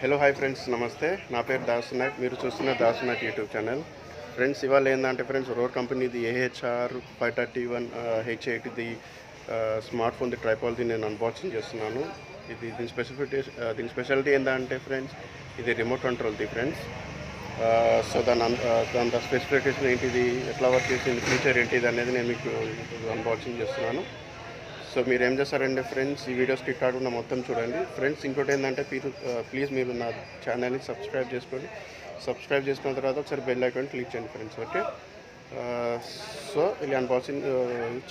Hello hi friends, నమస్తే. నా పేరు దాసు నాయక్. మీరు చూస్తున్న Dasu Nayak YouTube channel. Friends, ఇవాళ ఏంటంటే ఫ్రెండ్స్, రోడ్ కంపెనీది AHR 531 H80 స్మార్ట్ ఫోన్ది ట్రైపాడ్ది నేను అన్బాక్సింగ్ చేస్తున్నాను. దీని స్పెషాలిటీ ఏంటంటే ఫ్రెండ్స్, ఇది రిమోట్ కంట్రోల్ది ఫ్రెండ్స్. సో దాని స్పెసిఫికేషన్ ఏంటిది, ఎట్లా వర్క్ చేసింది, ఫీచర్ ఏంటిది అనేది నేను మీకు అన్బాక్సింగ్ చేస్తున్నాను. సో మీరు ఏం చేస్తారంటే ఫ్రెండ్స్, ఈ వీడియో స్కిప్ కాకుండా మొత్తం చూడండి ఫ్రెండ్స్. ఇంకోటి ఏంటంటే ప్లీజ్ మీరు నా ఛానల్ని సబ్స్క్రైబ్ చేసుకోండి. సబ్స్క్రైబ్ చేసుకున్న తర్వాత ఒకసారి బెల్ ఐకాన్ క్లిక్ చేయండి ఫ్రెండ్స్. ఓకే, సో ఇది అన్బాక్సింగ్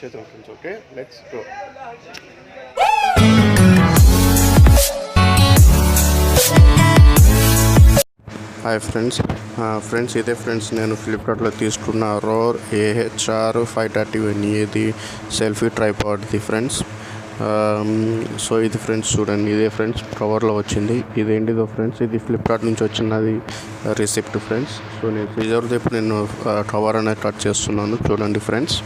చేద్దాం friends. Okay, let's go. Hi friends, ఇదే ఫ్రెండ్స్ నేను ఫ్లిప్కార్ట్లో తీసుకున్న రోర్ AHR 531 ఇది సెల్ఫీ ట్రైపాడ్ది ఫ్రెండ్స్. సో ఇది ఫ్రెండ్స్ చూడండి, ఇదే ఫ్రెండ్స్ కవర్లో వచ్చింది. ఇదేంటిదో ఫ్రెండ్స్, ఇది ఫ్లిప్కార్ట్ నుంచి వచ్చినది రిసిప్ట్ ఫ్రెండ్స్. సో నేను ఫ్రీజర్ వైపు నేను కవర్ అనేది కట్ చేస్తున్నాను. చూడండి ఫ్రెండ్స్,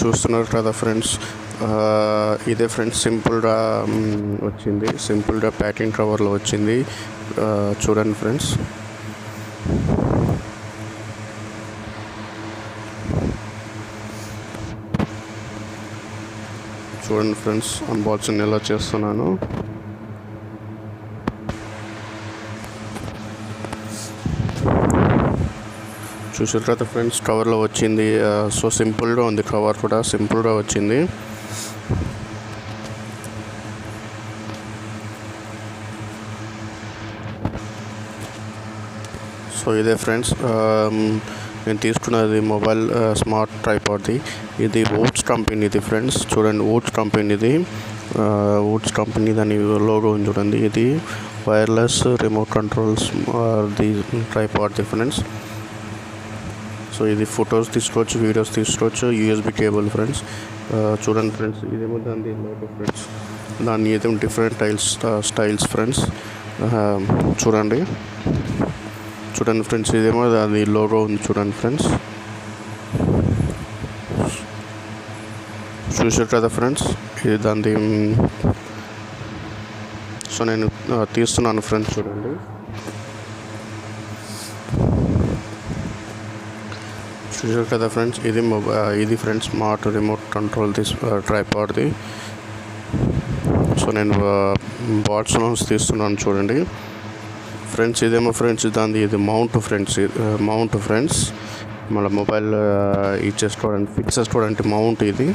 చూస్తున్నారు కదా ఫ్రెండ్స్. ఇదే ఫ్రెండ్స్ సింపుల్గా వచ్చింది, సింపుల్గా ప్యాకింగ్ కవర్లో వచ్చింది. చూడండి ఫ్రెండ్స్, అన్బాక్సింగ్ ఎలా చేస్తున్నాను. చూసిన తర్వాత ఫ్రెండ్స్, కవర్లో వచ్చింది. సో సింపుల్గా ఉంది, కవర్ కూడా సింపుల్గా వచ్చింది. సో ఇదే ఫ్రెండ్స్, నేను తీసుకున్నది మొబైల్ స్మార్ట్ ట్రైపాడ్ది. ఇది వుడ్స్ కంపెనీది ఫ్రెండ్స్. చూడండి, వుడ్స్ కంపెనీ దాని లోగో ఉంది చూడండి. ఇది వైర్లెస్ రిమోట్ కంట్రోల్స్ ది ట్రైపాడ్ది ఫ్రెండ్స్. సో ఇది ఫొటోస్ తీసుకోవచ్చు, వీడియోస్ తీసుకోవచ్చు, USB కేబుల్ ఫ్రెండ్స్. చూడండి ఫ్రెండ్స్, ఇదేమో దాని లోగో ఫ్రెండ్స్. దాన్ని ఏదేమో డిఫరెంట్ స్టైల్స్ ఫ్రెండ్స్. చూడండి ఫ్రెండ్స్, ఇదేమో దాని లోగో ఉంది చూడండి ఫ్రెండ్స్. చూసారు కదా ఫ్రెండ్స్, ఇది దాని. సో నేను తీస్తున్నాను ఫ్రెండ్స్. చూడండి, చూసారు కదా ఫ్రెండ్స్, ఇది ఫ్రెండ్స్ స్మార్ట్ రిమోట్ కంట్రోల్ ట్రైపాడ్ది. సో నేను బాట్స్ నుంచి తీస్తున్నాను చూడండి ఫ్రెండ్స్. ఇదేమో ఫ్రెండ్స్ దాని ఇది మౌంట్ ఫ్రెండ్స్. మళ్ళీ మొబైల్ ఇచ్చేసుకోవడానికి, ఫిక్స్ చేసుకోవడానికి మౌంట్ ఇది.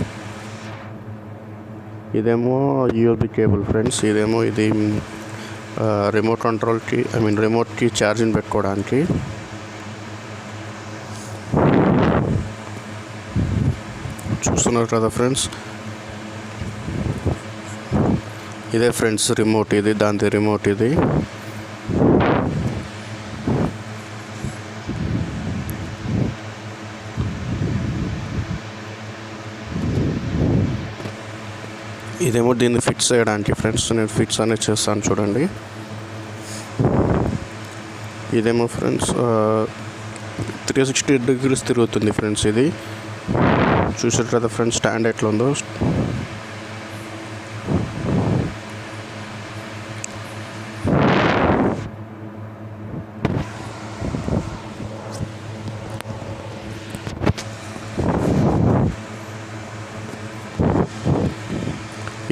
ఇదేమో USB కేబుల్ ఫ్రెండ్స్. ఇదేమో ఇది రిమోట్ కంట్రోల్కి, రిమోట్కి ఛార్జింగ్ పెట్టుకోవడానికి. చూస్తున్నారు కదా ఫ్రెండ్స్, ఇదే ఫ్రెండ్స్ రిమోట్. ఇది దాని రిమోట్. ఇదేమో దీన్ని ఫిక్స్ చేయడానికి ఫ్రెండ్స్. నేను ఫిక్స్ అనేది చేస్తాను చూడండి. ఇదేమో ఫ్రెండ్స్ 360 degrees తిరుగుతుంది ఫ్రెండ్స్. ఇది చూసారు కదా ఫ్రెండ్స్, స్టాండ్ ఎట్లా ఉందో.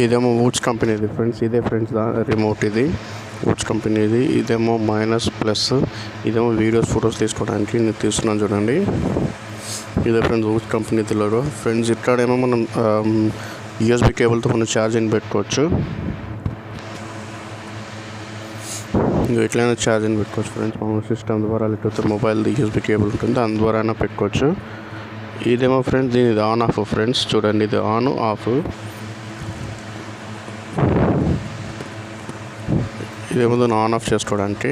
ఇదేమో వుడ్స్ కంపెనీది ఫ్రెండ్స్. ఇదే ఫ్రెండ్స్ రిమోట్. ఇది వుడ్స్ కంపెనీది. ఇదేమో -+. ఇదేమో వీడియోస్, ఫొటోస్ తీసుకోవడానికి నేను తీస్తున్నాను చూడండి. ఇదే ఫ్రెండ్స్ వుడ్స్ కంపెనీది లోగో ఫ్రెండ్స్. ఇక్కడేమో మనం USB కేబుల్తో మనం ఛార్జింగ్ పెట్టుకోవచ్చు. ఇంకా ఎట్లయినా ఛార్జింగ్ పెట్టుకోవచ్చు ఫ్రెండ్స్. మన సిస్టమ్ ద్వారా, లేకపోతే మొబైల్ది USB కేబుల్ ఉంటుంది, దాని ద్వారా అయినా పెట్టుకోవచ్చు. ఇదేమో ఫ్రెండ్స్ దీని ఆన్ ఆఫ్ ఫ్రెండ్స్. చూడండి, ఇది ఆన్ ఆఫ్. ఇదేమో దాన్ని ఆన్ ఆఫ్ చేసుకోవడానికి.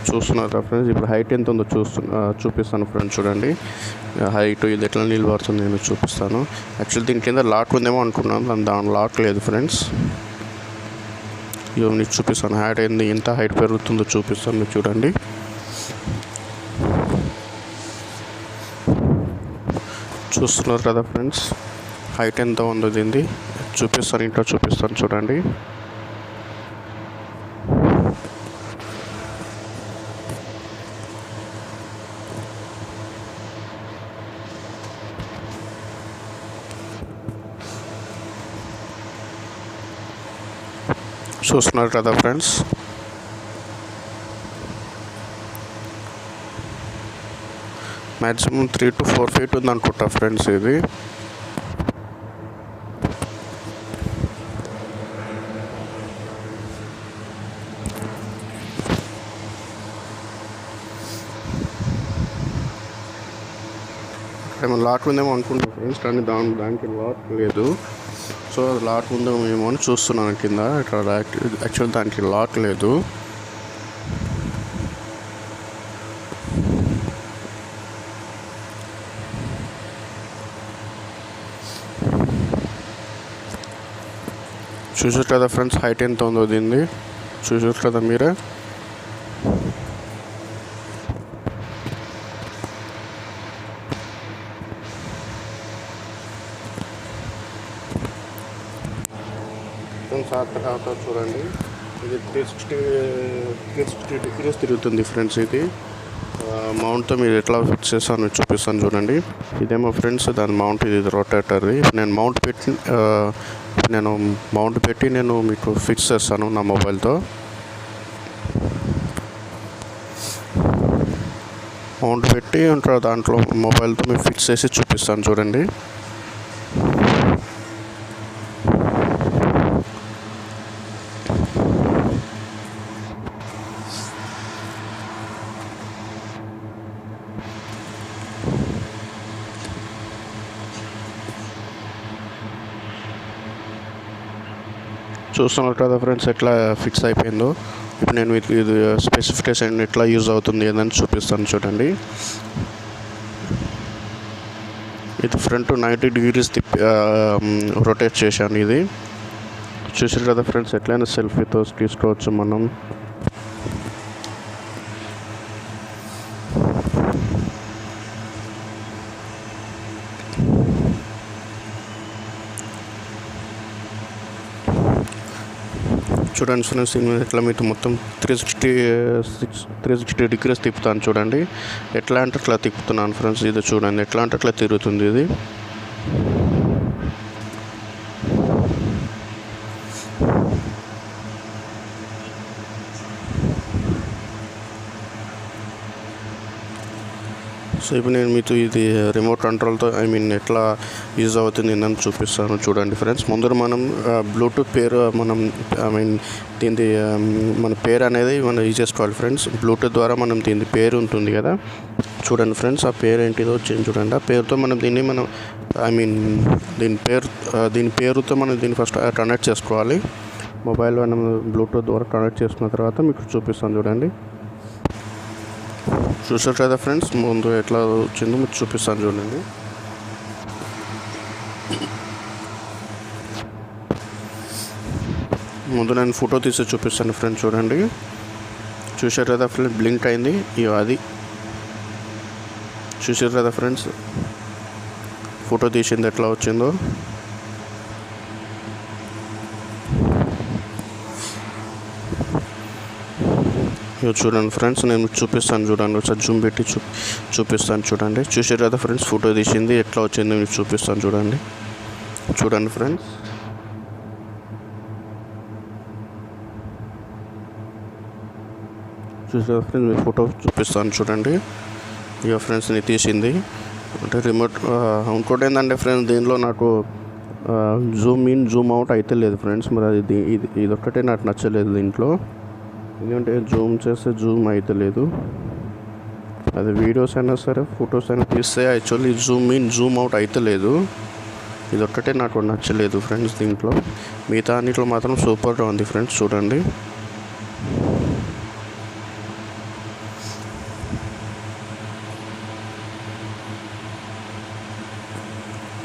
చూస్తున్నారు ఫ్రెండ్స్, ఇప్పుడు హైట్ ఎంత ఉందో చూపిస్తాను ఫ్రెండ్స్. చూడండి హైట్, ఇది ఎట్లా నీళ్ళు పడుతుంది నేను చూపిస్తాను. యాక్చువల్లీ దీని కింద లాక్ ఉందేమో అనుకున్నాను, దాని లాక్ లేదు ఫ్రెండ్స్. ఇవి మీకు చూపిస్తాను. హైట్ ఏంది, ఎంత హైట్ పెరుగుతుందో చూపిస్తాను మీకు చూడండి. చూస్తున్నారు కదా ఫ్రెండ్స్, హైట్ ఎంత ఉందో దీన్ని చూపిస్తాను, ఇంట్లో చూపిస్తాను చూడండి. చూస్తున్నారు కదా ఫ్రెండ్స్, మ్యాక్సిమం 3 to 4 feet ఉంది అనుకుంటా ఫ్రెండ్స్. ఇది ఏమో లాక్ ఉందేమో అనుకుంటున్నాను ఫ్రెండ్స్, కానీ దానికి లాక్ లేదు. సో లాక్ ఉందేమో అని చూస్తున్నాను కింద. ఇక్కడ యాక్చువల్ దానికి లాక్ లేదు. చూసారు కదా ఫ్రెండ్స్, హైట్ ఎంత ఉందో దీన్ని చూసారు కదా మీరే. తర్వాత చూడండి, ఇది 360 degrees తిరుగుతుంది ఫ్రెండ్స్. ఇది మౌంట్తో మీరు ఎట్లా ఫిక్స్ చేస్తాను చూపిస్తాను చూడండి. ఇదేమో ఫ్రెండ్స్ దాని మౌంట్, ఇది రొటేటర్ది. నేను మౌంట్ పెట్టి నేను మీకు ఫిక్స్ చేస్తాను నా మొబైల్తో. మౌంట్ పెట్టి ఉంటారు దాంట్లో మొబైల్తో మీరు ఫిక్స్ చేసి చూపిస్తాను చూడండి. చూస్తున్నారు కదా ఫ్రెండ్స్ ఎట్లా ఫిక్స్ అయిపోయిందో. ఇప్పుడు నేను ఇది స్పెసిఫికేషన్ ఎట్లా యూజ్ అవుతుంది ఏదని చూపిస్తాను చూడండి. ఇది ఫ్రంట్ 90 degrees రొటేట్ చేశాను. ఇది చూసారు కదా ఫ్రెండ్స్, ఎట్లయినా సెల్ఫీతో తీసుకోవచ్చు మనం. చూడండి ఫ్రెండ్స్, ఎట్లా మీకు మొత్తం 360 degrees తిప్పుతాను చూడండి. ఎట్లా అంటే అట్లా తిప్పుతున్నాను ఫ్రెండ్స్. ఇది చూడండి, ఎట్లా అంటే అట్లా తిరుగుతుంది ఇది. సో ఇప్పుడు నేను మీకు ఇది రిమోట్ కంట్రోల్తో ఎట్లా యూజ్ అవుతుంది అని చూపిస్తాను చూడండి ఫ్రెండ్స్. ముందర మనం బ్లూటూత్ పేరు దీని మన పేరు అనేది మనం యూజ్ చేసుకోవాలి ఫ్రెండ్స్. బ్లూటూత్ ద్వారా మనం దీని పేరు ఉంటుంది కదా, చూడండి ఫ్రెండ్స్. ఆ పేరు ఏంటిదో వచ్చింది చూడండి. ఆ పేరుతో మనం దీన్ని దీని పేరుతో మనం దీన్ని ఫస్ట్ కనెక్ట్ చేసుకోవాలి. మొబైల్ మనం బ్లూటూత్ ద్వారా కనెక్ట్ చేసుకున్న తర్వాత మీకు చూపిస్తాను చూడండి. చూసారు కదా ఫ్రెండ్స్, ముందు ఎట్లా వచ్చిందో మీకు చూపిస్తాను చూడండి. ముందు నేను ఫోటో తీసి చూపిస్తాను ఫ్రెండ్స్ చూడండి. చూసారు కదా ఫ్రెండ్స్, బ్లింక్ అయింది. అది చూసారు కదా ఫ్రెండ్స్, ఫోటో తీసింది ఎట్లా వచ్చిందో. చూడండి ఫ్రెండ్స్, నేను చూపిస్తాను చూడండి. ఒకసారి జూమ్ పెట్టి చూపిస్తాను చూడండి. చూసారు కదా ఫ్రెండ్స్, ఫోటో తీసింది ఎట్లా వచ్చిందో మీకు చూపిస్తాను చూడండి. చూడండి ఫ్రెండ్స్, చూసారు ఫ్రెండ్స్, మీకు ఫోటో చూపిస్తాను చూడండి. ఇక ఫ్రెండ్స్ నేను తీసింది అంటే రిమోట్. ఇంకోటి ఏంటంటే ఫ్రెండ్స్, దీనిలో నాకు జూమ్ ఇన్ జూమ్ అవుట్ అయితే లేదు ఫ్రెండ్స్. మరి అది ఇది ఒక్కటే నాకు నచ్చలేదు దీంట్లో. ఎందుకంటే జూమ్ చేస్తే జూమ్ అయితే లేదు. అది వీడియోస్ అయినా సరే ఫొటోస్ అయినా తీస్తే actually Zoom in Zoom out అయితే లేదు. ఇది ఒక్కటే నాకు నచ్చలేదు ఫ్రెండ్స్ దీంట్లో. మిగతా అన్నిట్లో మాత్రం సూపర్గా ఉంది ఫ్రెండ్స్. చూడండి,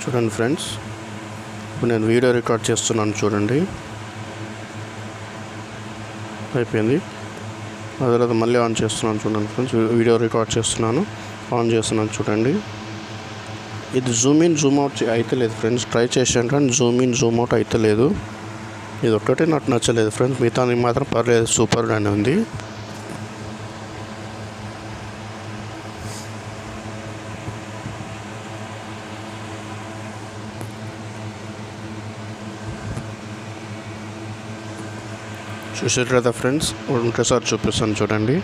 చూడండి ఫ్రెండ్స్, ఇప్పుడు నేను వీడియో రికార్డ్ చేస్తున్నాను చూడండి. అయిపోయింది. ఆ తర్వాత మళ్ళీ ఆన్ చేస్తున్నాను చూడండి ఫ్రెండ్స్. వీడియో రికార్డ్ చేస్తున్నాను, ఆన్ చేస్తున్నాను చూడండి. ఇది జూమ్ ఇన్ జూమ్ అవుట్ అయితే లేదు ఫ్రెండ్స్. ట్రై చేశాను కానీ జూమ్ ఇన్ జూమ్ అవుట్ అయితే లేదు. ఇది ఒక్కటే నాకు నచ్చలేదు ఫ్రెండ్స్. మిగతా మాత్రం పర్లేదు, సూపర్గానే ఉంది. చూసారు కదా ఫ్రెండ్స్, ఇంకోసారి చూపిస్తాను చూడండి.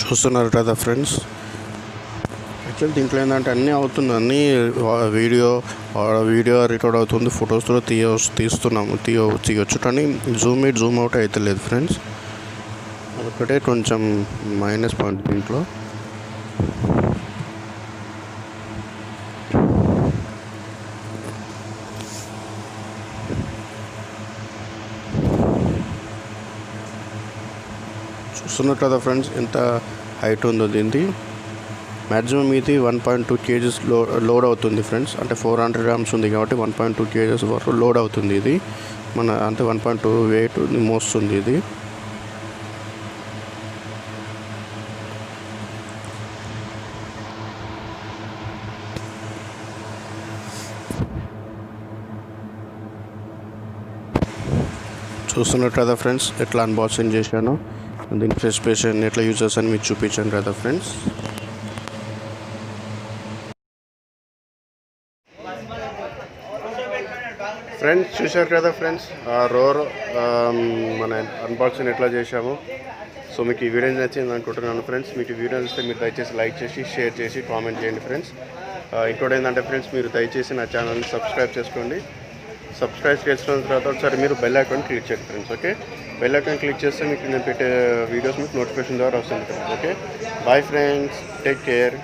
చూస్తున్నారు కదా ఫ్రెండ్స్. యాక్చువల్లీ దీంట్లో ఏంటంటే అన్నీ అవుతుంది, అన్నీ వీడియో రికార్డ్ అవుతుంది, ఫొటోస్ కూడా తీయొచ్చు కానీ జూమ్ ఇన్ జూమ్ అవుట్ అయితే లేదు ఫ్రెండ్స్. అదొక్కటే కొంచెం మైనస్ పాయింట్ దీంట్లో. చూస్తున్నారు కదా ఫ్రెండ్స్ ఎంత హైట్ ఉందో దీనిది. మ్యాక్సిమం ఇది 1.2 kgs లోడ్ అవుతుంది ఫ్రెండ్స్. అంటే 400 grams ఉంది కాబట్టి 1.2 kgs వరకు లోడ్ అవుతుంది ఇది. అంటే 1.2 వెయిట్ మోస్తుంది ఇది. చూస్తున్నారు కదా ఫ్రెండ్స్ ఎట్లా అన్బాక్సింగ్ చేశాను, దీని స్పెసిఫికేషన్ ఎట్లా యూజ్ చేస్తాను మీకు చూపించాను కదా ఫ్రెండ్స్. చూశారు కదా ఫ్రెండ్స్ రోర్ మన అన్బాక్సింగ్ ఎట్లా చేశాము. సో మీకు ఈ వీడియో నచ్చింది అనుకుంటున్నాను ఫ్రెండ్స్. మీకు ఈ వీడియో నచ్చితే మీరు దయచేసి లైక్ చేసి షేర్ చేసి కామెంట్ చేయండి ఫ్రెండ్స్. ఇంకోటి ఏంటంటే ఫ్రెండ్స్, మీరు దయచేసి నా ఛానల్ని సబ్స్క్రైబ్ చేసుకోండి. సబ్స్క్రైబ్ చేసుకున్న తర్వాత ఒకసారి మీరు బెల్ ఐకాన్ క్లిక్ చేయండి friends. Okay, bell icon click చేస్తే మీకు నేను పెట్టే వీడియోస్ మీకు నోటిఫికేషన్ ద్వారా వస్తుంది friends. Okay, bye friends, take care.